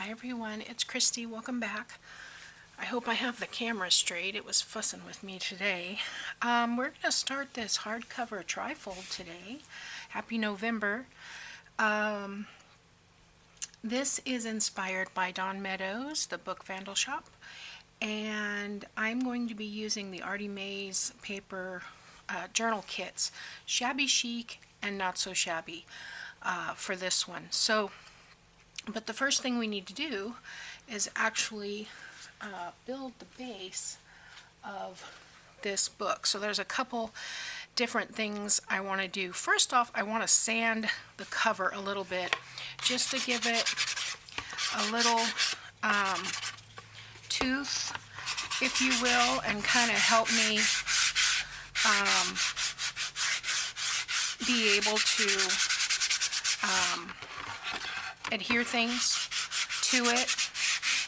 Hi everyone, it's Kristi. Welcome back. I hope I have the camera straight. It was fussing with me today. We're going to start this hardcover trifold today. Happy November. This is inspired by Meadows, the book Vandal shop. And I'm going to be using the Artymaze paper journal kits, Shabby, Chic, and Not So Shabby for this one. But the first thing we need to do is actually build the base of this book. So there's a couple different things I want to do. First off, I want to sand the cover a little bit just to give it a little tooth, if you will, and kind of help me be able to adhere things to it.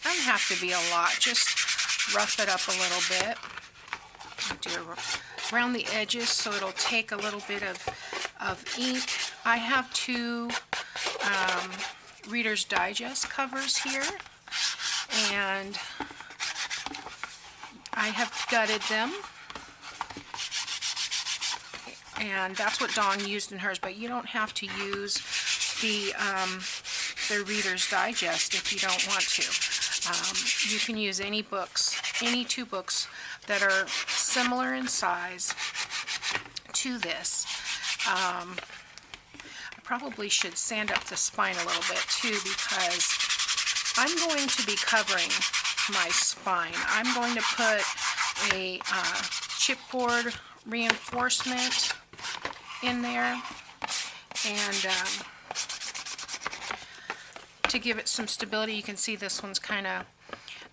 Doesn't have to be a lot, just rough it up a little bit. I'll do around the edges so it'll take a little bit of ink. I have two Reader's Digest covers here, and I have gutted them, and that's what Dawn used in hers, but you don't have to use the Reader's Digest if you don't want to. You can use any books, any two books that are similar in size to this. I probably should sand up the spine a little bit too, because I'm going to be covering my spine. I'm going to put a chipboard reinforcement in there, and to give it some stability. You can see this one's kind of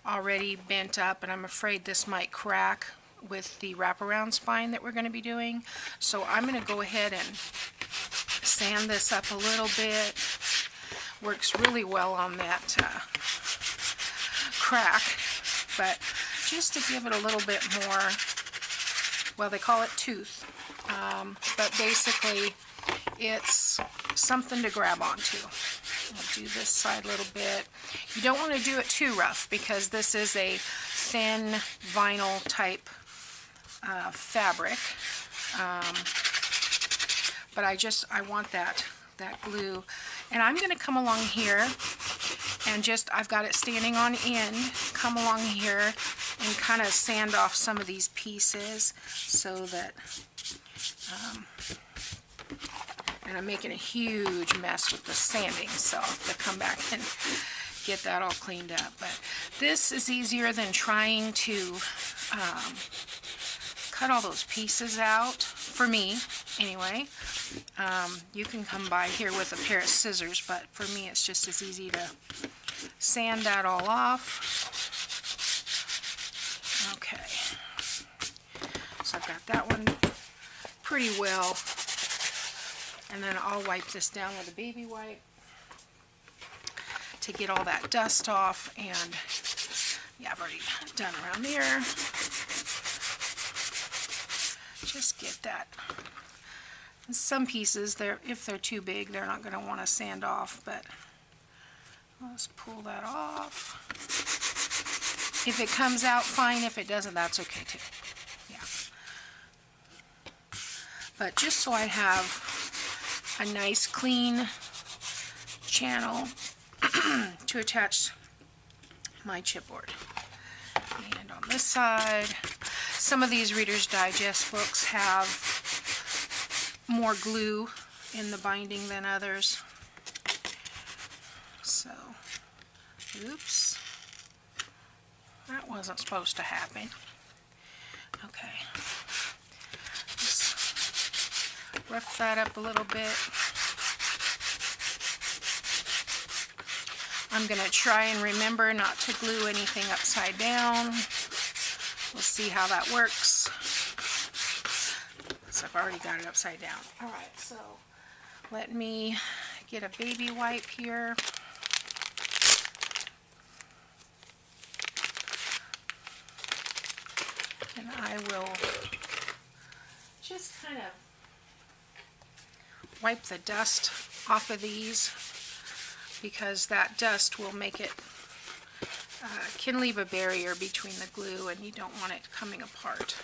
already bent up, and I'm afraid this might crack with the wraparound spine that we're going to be doing. So I'm going to go ahead and sand this up a little bit. Works really well on that crack, but just to give it a little bit more, well, they call it tooth, but basically it's something to grab onto. I'll do this side a little bit. You don't want to do it too rough, because this is a thin vinyl type fabric. But I want that glue. And I'm going to come along here and I've got it standing on end, come along here and kind of sand off some of these pieces so that, and I'm making a huge mess with the sanding, so I'll have to come back and get that all cleaned up. But this is easier than trying to cut all those pieces out, for me anyway. You can come by here with a pair of scissors, but for me it's just as easy to sand that all off. Okay, so I've got that one pretty well. And then I'll wipe this down with a baby wipe to get all that dust off. And yeah, I've already done around there. Just get that. And some pieces, if they're too big, they're not going to want to sand off, but let's pull that off. If it comes out fine, if it doesn't, that's okay too. Yeah. But just so I have a nice clean channel to attach my chipboard. And on this side, some of these Reader's Digest books have more glue in the binding than others. So, oops, that wasn't supposed to happen. Okay. Rough that up a little bit. I'm going to try and remember not to glue anything upside down. We'll see how that works. So I've already got it upside down. Alright, so let me get a baby wipe here. And I will just kind of wipe the dust off of these, because that dust will make it can leave a barrier between the glue and you don't want it coming apart.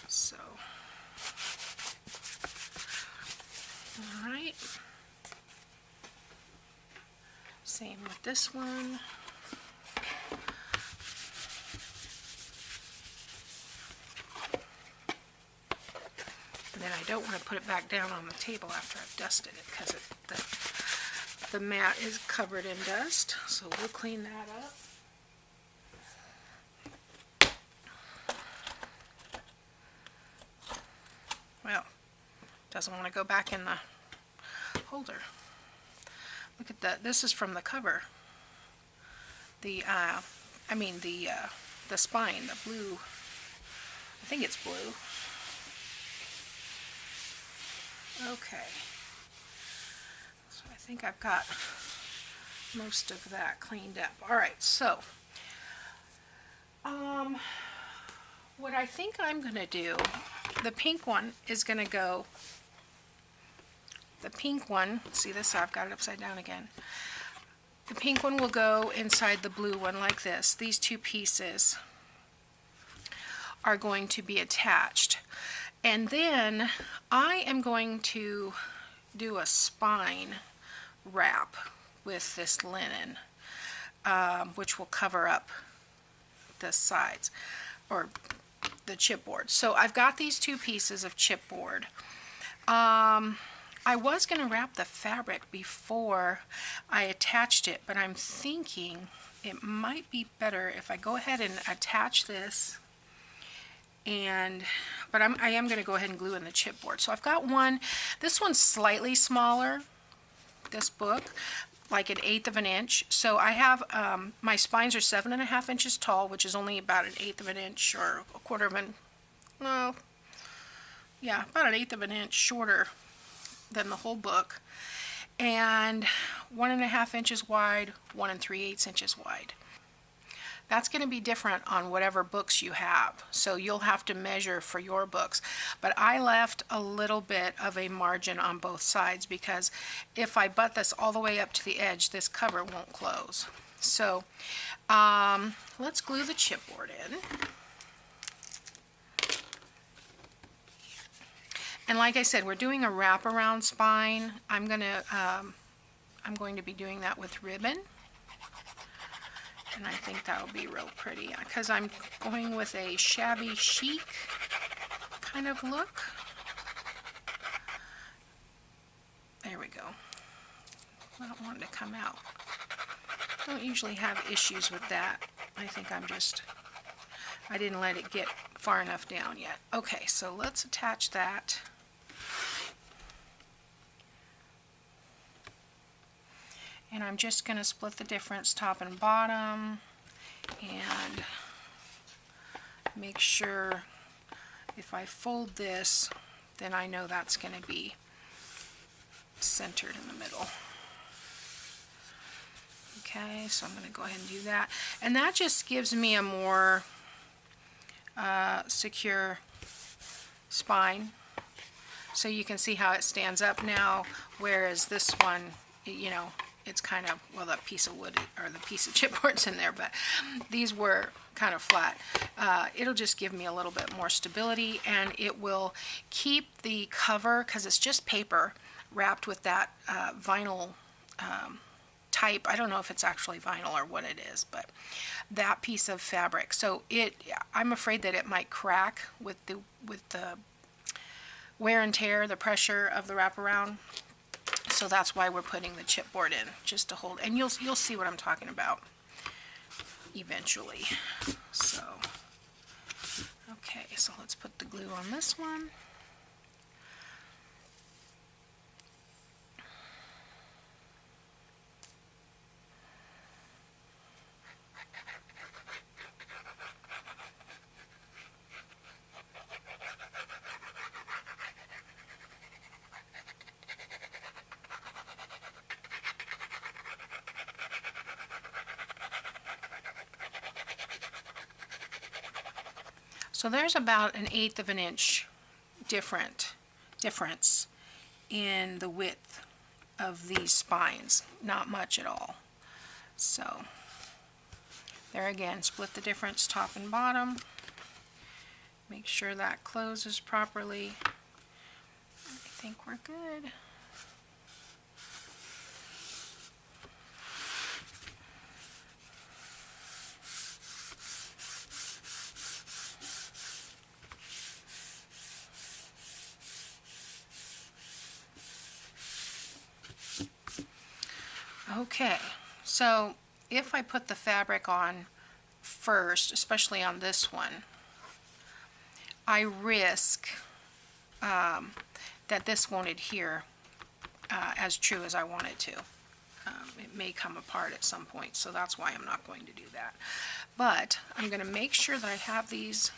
So, all right. Same with this one. And then I don't want to put it back down on the table after I've dusted it because the mat is covered in dust. So we'll clean that up. Well, doesn't want to go back in the holder. Look at that. This is from the cover. The spine, the blue. I think it's blue. Okay. So I think I've got most of that cleaned up. All right. So, what I think I'm going to do, the pink one is going to go. The pink one, see this? I've got it upside down again. The pink one will go inside the blue one like this. These two pieces are going to be attached. And then I am going to do a spine wrap with this linen, which will cover up the sides, or the chipboard. So I've got these two pieces of chipboard. I was going to wrap the fabric before I attached it, but I'm thinking it might be better if I go ahead and attach this, but I am going to go ahead and glue in the chipboard. So I've got one. This one's slightly smaller, this book, like 1/8 of an inch. So I have, my spines are 7.5 inches tall, which is only about 1/8 of an inch or 1/4 of an, well, yeah, about 1/8 of an inch shorter than the whole book, and 1.5 inches wide, 1 3/8 inches wide. That's going to be different on whatever books you have, so you'll have to measure for your books. But I left a little bit of a margin on both sides because if I butt this all the way up to the edge, this cover won't close. So let's glue the chipboard in. And like I said, we're doing a wraparound spine. I'm going to be doing that with ribbon. And I think that'll be real pretty because I'm going with a shabby chic kind of look. There we go. I don't want it to come out. Don't usually have issues with that. I think I didn't let it get far enough down yet. Okay, so let's attach that. And I'm just going to split the difference top and bottom and make sure if I fold this, then I know that's going to be centered in the middle. Okay, so I'm going to go ahead and do that. And that just gives me a more secure spine. So you can see how it stands up now, whereas this one, you know, it's kind of, well, that piece of wood or the piece of chipboard's in there, but these were kind of flat. It'll just give me a little bit more stability, and it will keep the cover, because it's just paper wrapped with that vinyl type. I don't know if it's actually vinyl or what it is, but that piece of fabric. So I'm afraid that it might crack with the wear and tear, the pressure of the wraparound. So that's why we're putting the chipboard in, just to hold. And you'll see what I'm talking about eventually. So, okay, so let's put the glue on this one. So there's about 1/8 of an inch difference in the width of these spines. Not much at all. So There again, split the difference top and bottom. Make sure that closes properly. I think we're good. Okay, so if I put the fabric on first, especially on this one, I risk that this won't adhere as true as I want it to. It may come apart at some point, so that's why I'm not going to do that. But I'm going to make sure that I have these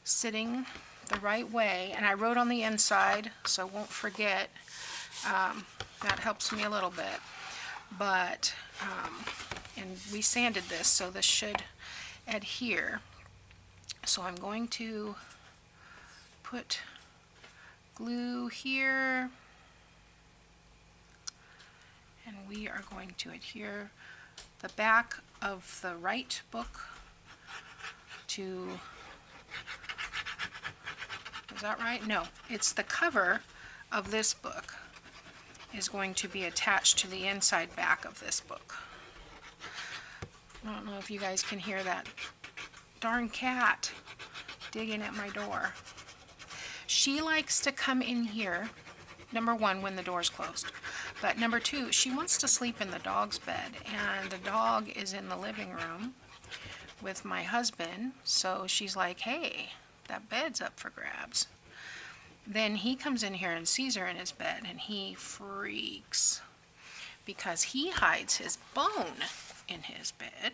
sitting the right way, and I wrote on the inside, so I won't forget. That helps me a little bit. But, and we sanded this, so this should adhere. So I'm going to put glue here, and we are going to adhere the back of the right book to, is that right? No, it's the cover of this book is going to be attached to the inside back of this book. I don't know if you guys can hear that darn cat digging at my door. She likes to come in here, number one, when the door's closed. But number two, she wants to sleep in the dog's bed, and the dog is in the living room with my husband, so she's like, hey, that bed's up for grabs. Then he comes in here and sees her in his bed, and he freaks because he hides his bone in his bed.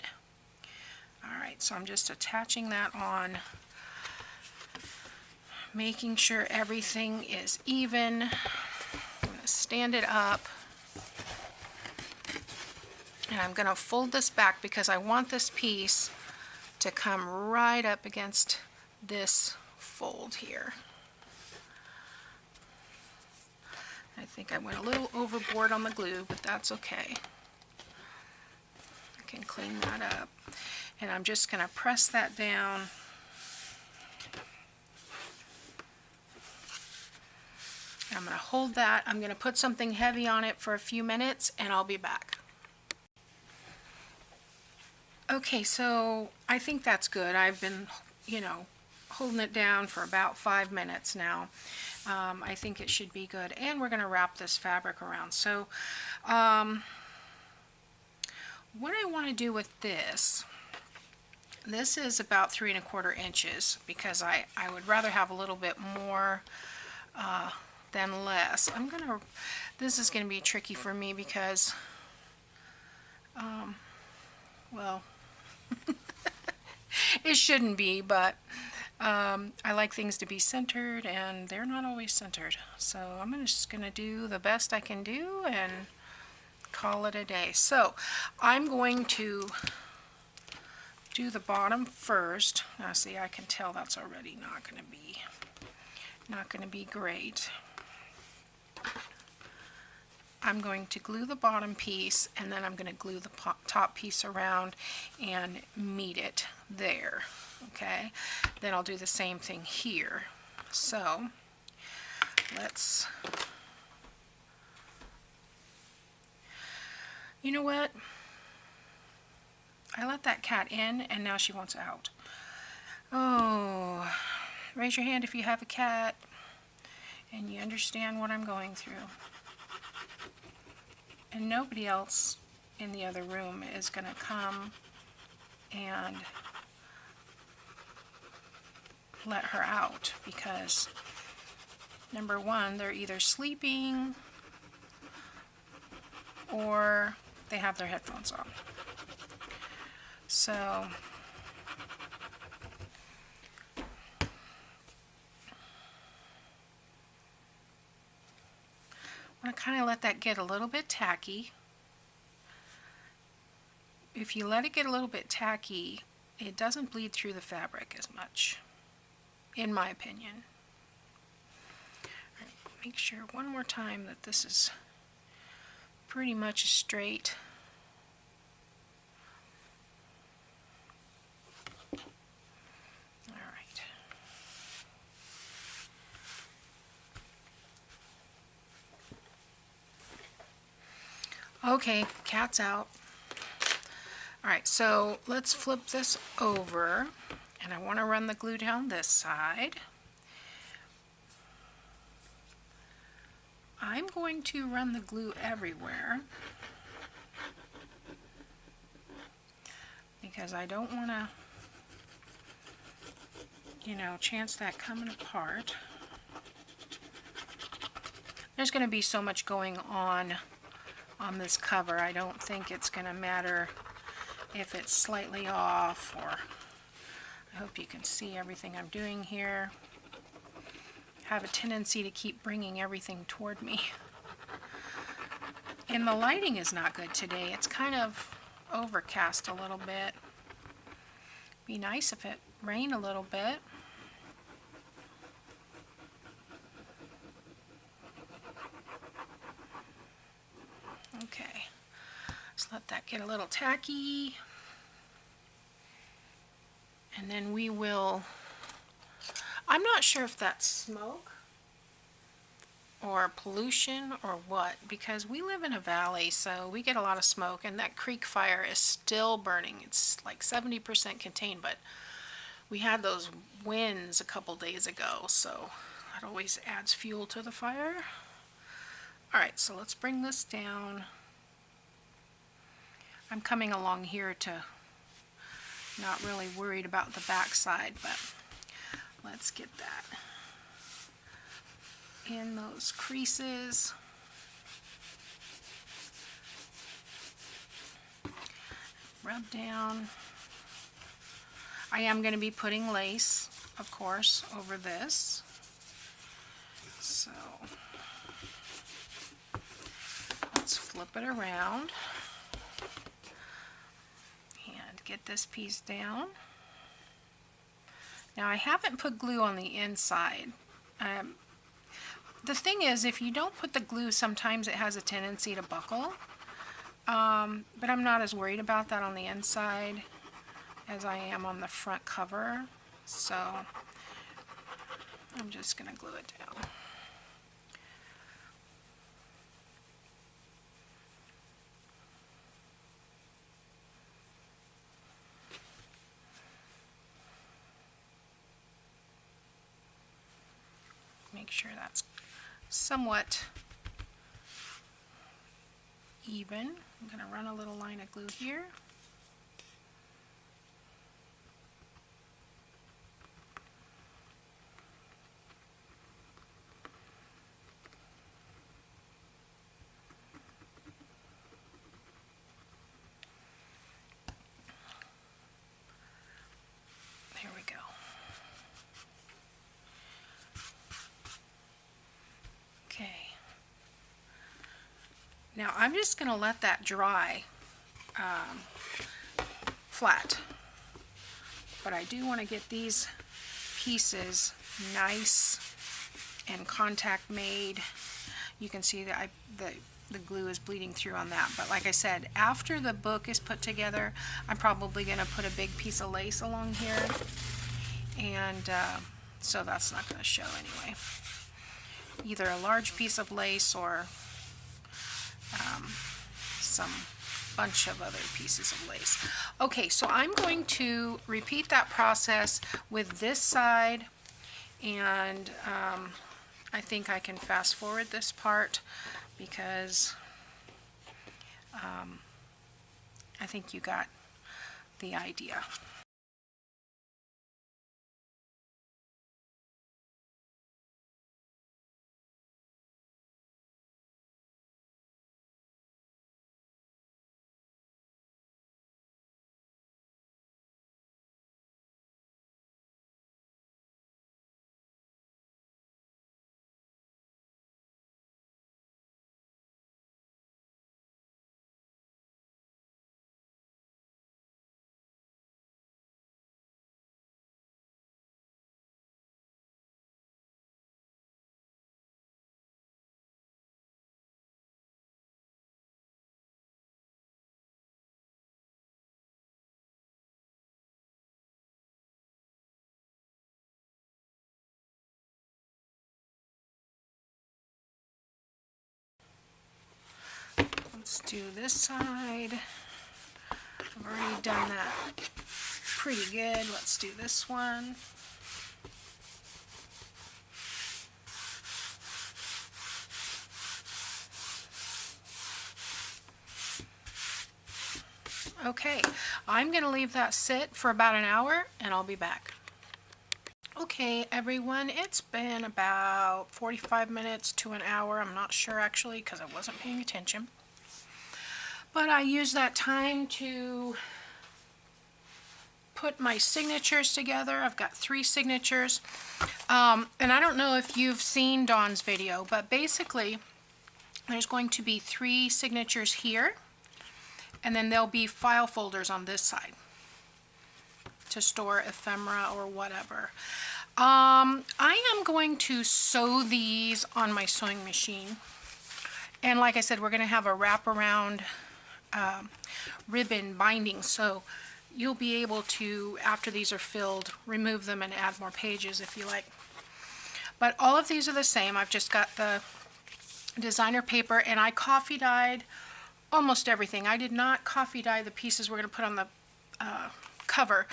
Alright, so I'm just attaching that on, making sure everything is even. I'm going to stand it up, and I'm going to fold this back because I want this piece to come right up against this fold here. I think I went a little overboard on the glue, but that's okay. I can clean that up. And I'm just going to press that down. I'm going to hold that. I'm going to put something heavy on it for a few minutes, and I'll be back. Okay, so I think that's good. I've been, holding it down for about 5 minutes now. I think it should be good, and we're going to wrap this fabric around. So what I want to do with this is about 3 1/4 inches because I would rather have a little bit more than less. This is going to be tricky for me because well, it shouldn't be, but I like things to be centered, and they're not always centered. So I'm just going to do the best I can do and call it a day. So I'm going to do the bottom first. Now see, I can tell that's already not going to be great. I'm going to glue the bottom piece, and then I'm going to glue the top piece around and meet it there. Okay, then I'll do the same thing here. So you know what? I let that cat in, and now she wants out. Oh, raise your hand if you have a cat and you understand what I'm going through. And nobody else in the other room is going to come and let her out because, number one, they're either sleeping or they have their headphones on. So I'm going to kind of let that get a little bit tacky. If you let it get a little bit tacky, it doesn't bleed through the fabric as much, in my opinion. All right, make sure one more time that this is pretty much straight. Okay, cat's out. Alright, so let's flip this over, and I want to run the glue down this side. I'm going to run the glue everywhere because I don't want to, chance that coming apart. There's going to be so much going on this cover. I don't think it's going to matter if it's slightly off, or I hope you can see everything I'm doing here. I have a tendency to keep bringing everything toward me. And the lighting is not good today. It's kind of overcast a little bit. Be nice if it rained a little bit. Okay, let's let that get a little tacky. And then we will, I'm not sure if that's smoke or pollution or what, because we live in a valley, so we get a lot of smoke, and that creek fire is still burning. It's like 70% contained, but we had those winds a couple days ago, so that always adds fuel to the fire. Alright, so let's bring this down. I'm coming along here to not really worried about the back side, but let's get that in those creases. Rub down. I am going to be putting lace, of course, over this. So let's flip it around and get this piece down. Now I haven't put glue on the inside. The thing is, if you don't put the glue, sometimes it has a tendency to buckle. But I'm not as worried about that on the inside as I am on the front cover. So I'm just going to glue it down. Make sure that's somewhat even. I'm going to run a little line of glue here. There we go. Okay. Now I'm just going to let that dry flat. But I do want to get these pieces nice and contact made. You can see that the glue is bleeding through on that. But like I said, after the book is put together, I'm probably going to put a big piece of lace along here. And so that's not going to show anyway. Either a large piece of lace or some bunch of other pieces of lace. Okay, so I'm going to repeat that process with this side, and I think I can fast forward this part because I think you got the idea. Let's do this side. I've already done that pretty good. Let's do this one. Okay, I'm going to leave that sit for about an hour and I'll be back. Okay, everyone, it's been about 45 minutes to an hour. I'm not sure actually because I wasn't paying attention. But I used that time to put my signatures together. I've got 3 signatures. And I don't know if you've seen Dawn's video, but basically there's going to be 3 signatures here. And then there'll be file folders on this side to store ephemera or whatever. I am going to sew these on my sewing machine. And like I said, we're going to have a wraparound ribbon binding. So you'll be able to, after these are filled, remove them and add more pages if you like. But all of these are the same. I've just got the designer paper and I coffee dyed almost everything. I did not coffee dye the pieces we're going to put on the cover,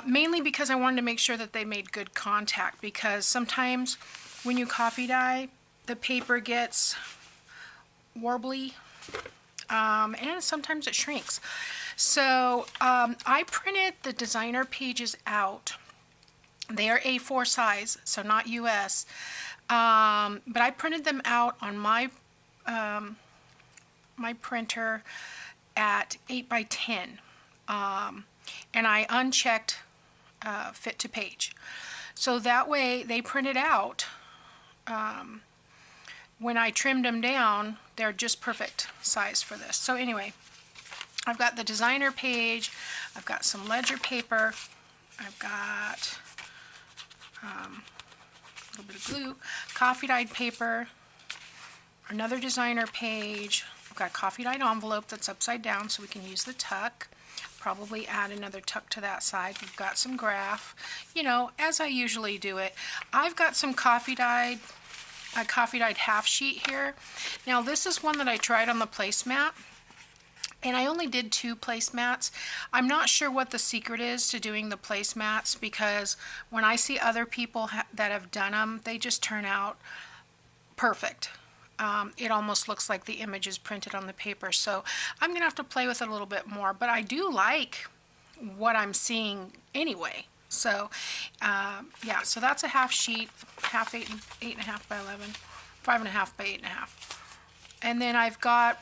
mainly because I wanted to make sure that they made good contact, because sometimes when you coffee dye, the paper gets warbly, and sometimes it shrinks. So I printed the designer pages out. They are A4 size, so not US, but I printed them out on my printer at 8x10, and I unchecked fit to page, so that way they printed out. When I trimmed them down, they're just perfect size for this. So anyway, I've got the designer page, I've got some ledger paper, I've got a little bit of glue, coffee dyed paper, another designer page. I've got a coffee dyed envelope that's upside down so we can use the tuck. Probably add another tuck to that side. We've got some graph, you know, as I usually do it. I've got some coffee dyed half sheet here. Now this is one that I tried on the placemat, and I only did 2 placemats. I'm not sure what the secret is to doing the placemats, because when I see other people that have done them, they just turn out perfect. It almost looks like the image is printed on the paper. So I'm going to have to play with it a little bit more, but I do like what I'm seeing anyway. So yeah, so that's a half sheet, half 8.5 by 11, 5.5 by 8.5. And then I've got,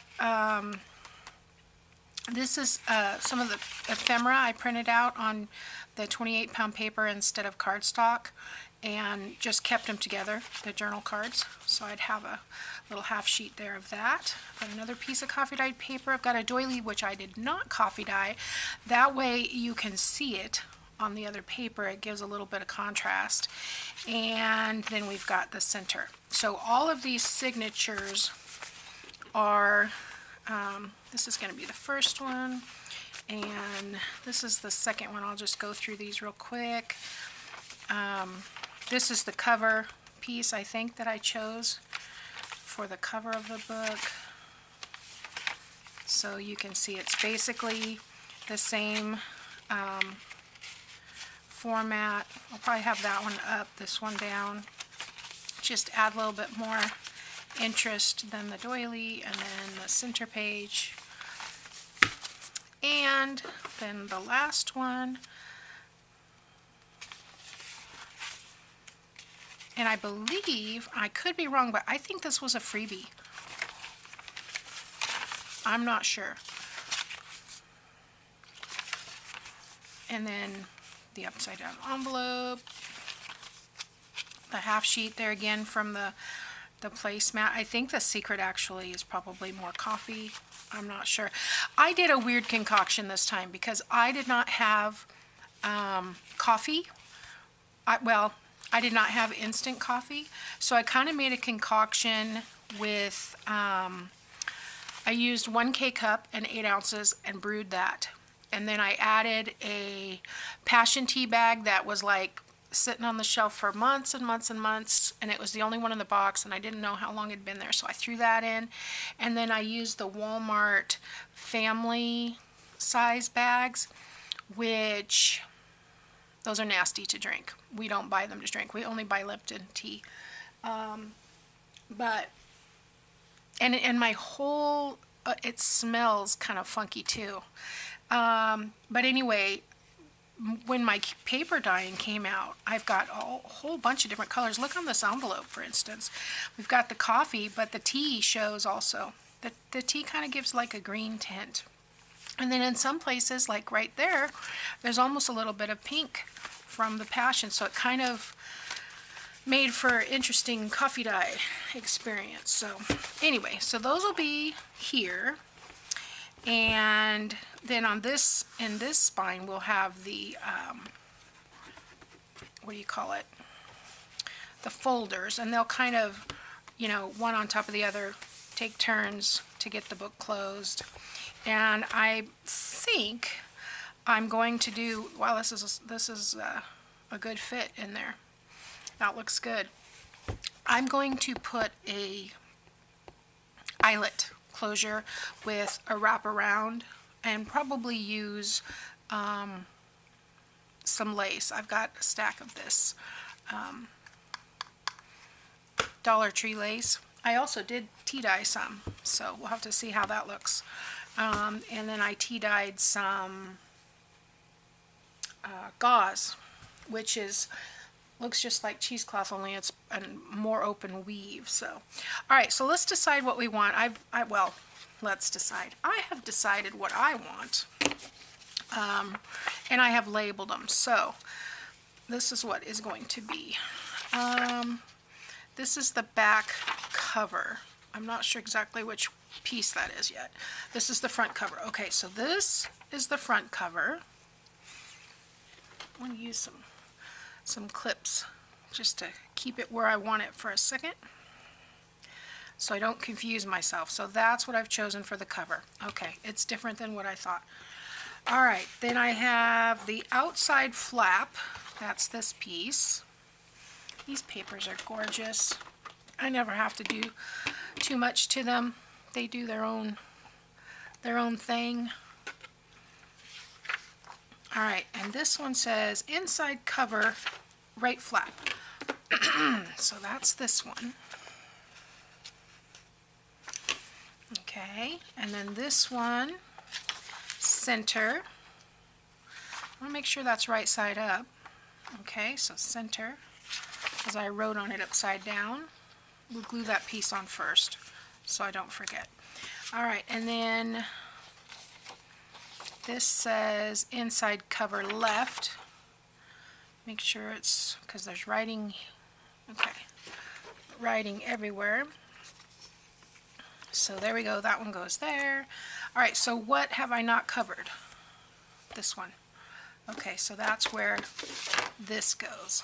this is some of the ephemera I printed out on the 28-pound paper instead of cardstock, and just kept them together, the journal cards. So I'd have a little half sheet there of that. I've got another piece of coffee dyed paper. I've got a doily, which I did not coffee dye. That way you can see it on the other paper. It gives a little bit of contrast. And then we've got the center. So all of these signatures are, this is going to be the first one, and this is the second one. I'll just go through these real quick. This is the cover piece, I think, that I chose for the cover of the book. So you can see it's basically the same format. I'll probably have that one up, this one down. Just add a little bit more interest than the doily, and then the center page. And then the last one. And I believe, I could be wrong, but I think this was a freebie. I'm not sure. And then the upside down envelope, the half sheet there again from the placemat. I think the secret actually is probably more coffee. I'm not sure. I did a weird concoction this time because I did not have coffee. I did not have instant coffee, so I kind of made a concoction with, I used 1 K-cup and 8 ounces and brewed that. And then I added a passion tea bag that was like sitting on the shelf for months and months and months, and it was the only one in the box, and I didn't know how long it had been there, so I threw that in. And then I used the Walmart family size bags, which those are nasty to drink. We don't buy them to drink. We only buy Lipton tea. But and my whole it smells kind of funky too. But anyway, when my paper dyeing came out, I've got a whole bunch of different colors. Look on this envelope, for instance. We've got the coffee, but the tea shows also. The tea kind of gives like a green tint. And then in some places, like right there, there's almost a little bit of pink from the passion. So it kind of made for an interesting coffee dye experience. So anyway, so those will be here. And then on this, in this spine, we'll have the, what do you call it? The folders, and they'll kind of, you know, one on top of the other, take turns to get the book closed. And I think I'm going to do, wow, this is a good fit in there. That looks good. I'm going to put a eyelet closure with a wraparound and probably use some lace. I've got a stack of this Dollar Tree lace. I also did tea dye some, so we'll have to see how that looks. And then I tea dyed some gauze, which looks just like cheesecloth, only it's a more open weave. So, all right, so let's decide what we want. Well, let's decide. I have decided what I want, and I have labeled them. So this is what is going to be. This is the back cover. I'm not sure exactly which piece that is yet. This is the front cover. Okay, so this is the front cover. I'm going to use some clips just to keep it where I want it for a second so I don't confuse myself. So that's what I've chosen for the cover. Okay, it's different than what I thought. All right, then I have the outside flap. That's this piece. These papers are gorgeous. I never have to do too much to them. They do their own thing. All right, and this one says inside cover, right flap. So that's this one. Okay, and then this one, center. I want to make sure that's right side up. Okay, so center, because I wrote on it upside down. We'll glue that piece on first so I don't forget. All right, and then this says inside cover left. Make sure it's, because there's writing, okay, writing everywhere. So there we go, that one goes there. All right, so what have I not covered? This one. Okay, so that's where this goes.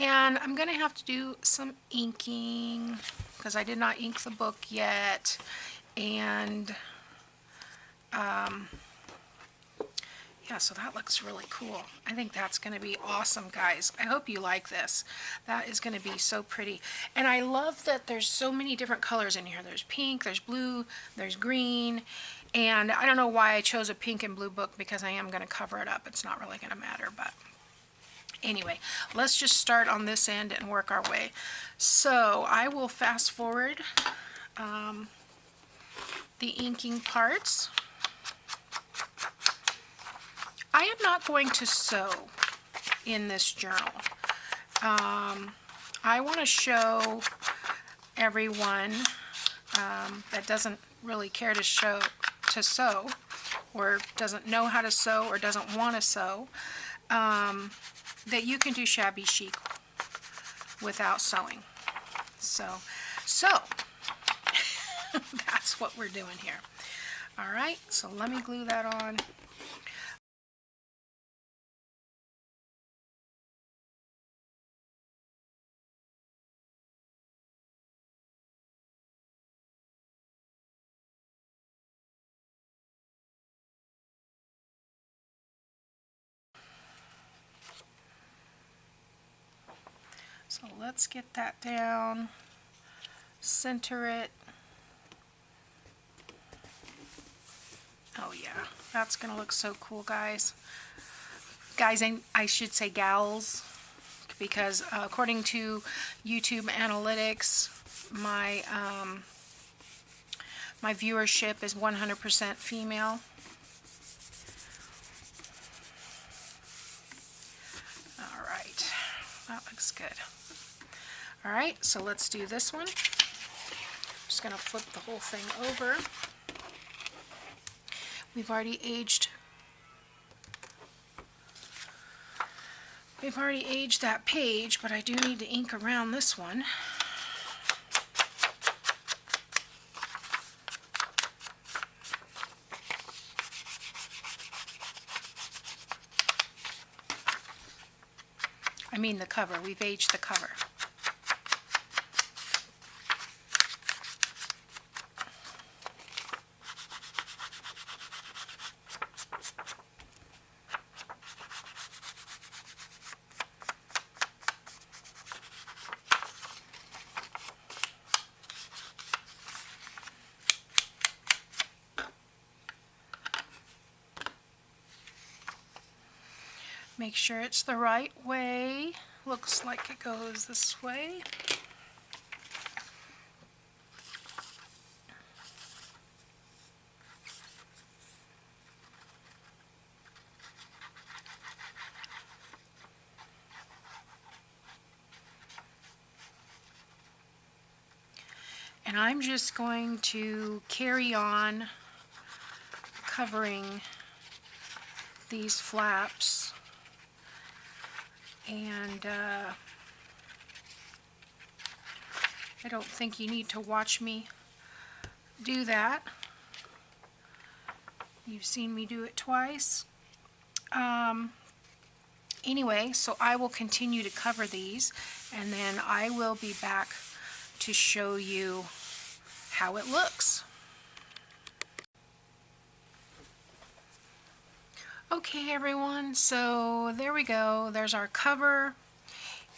And I'm going to have to do some inking because I did not ink the book yet. And yeah, so that looks really cool. I think that's going to be awesome, guys. I hope you like this. That is going to be so pretty. And I love that there's so many different colors in here. There's pink, there's blue, there's green. And I don't know why I chose a pink and blue book because I am going to cover it up. It's not really going to matter, but anyway, let's just start on this end and work our way. So I will fast forward the inking parts. I am not going to sew in this journal. I want to show everyone that doesn't really care to sew or doesn't know how to sew or doesn't want to sew, that you can do shabby chic without sewing. So that's what we're doing here. All right, so let me glue that on. So let's get that down, center it. Oh yeah, that's gonna look so cool, guys. Guys, I should say gals, because according to YouTube analytics, my my viewership is 100% female. All right, that looks good. All right, so let's do this one. Just gonna flip the whole thing over. We've already aged that page, but I do need to ink around this one. I mean the cover. We've aged the cover. Make sure it's the right way. Looks like it goes this way. And I'm just going to carry on covering these flaps. And I don't think you need to watch me do that. You've seen me do it twice. Anyway, so I will continue to cover these, and then I will be back to show you how it looks. Okay everyone, so there we go. There's our cover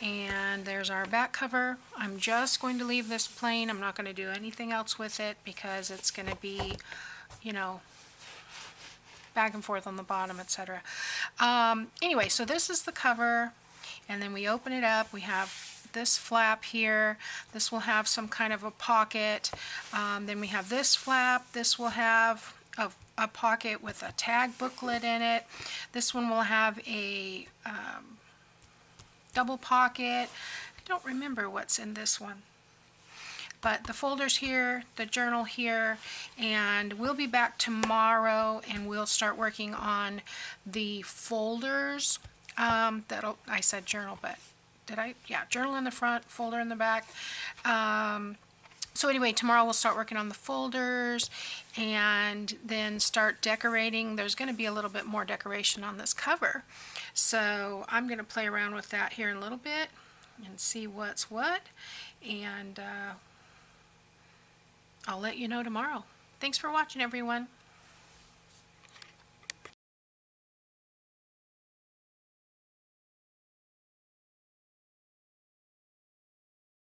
and there's our back cover. I'm just going to leave this plain. I'm not going to do anything else with it because it's going to be, you know, back and forth on the bottom, etc. Anyway, so this is the cover, and then we open it up. We have this flap here. This will have some kind of a pocket. Then we have this flap. This will have a pocket with a tag booklet in it. This one will have a double pocket. I don't remember what's in this one. But the folder's here, the journal here, and we'll be back tomorrow and we'll start working on the folders. I said journal, but did I? Yeah, journal in the front, folder in the back. So anyway, tomorrow we'll start working on the folders and then start decorating. There's going to be a little bit more decoration on this cover. So I'm going to play around with that here in a little bit and see what's what. And I'll let you know tomorrow. Thanks for watching, everyone.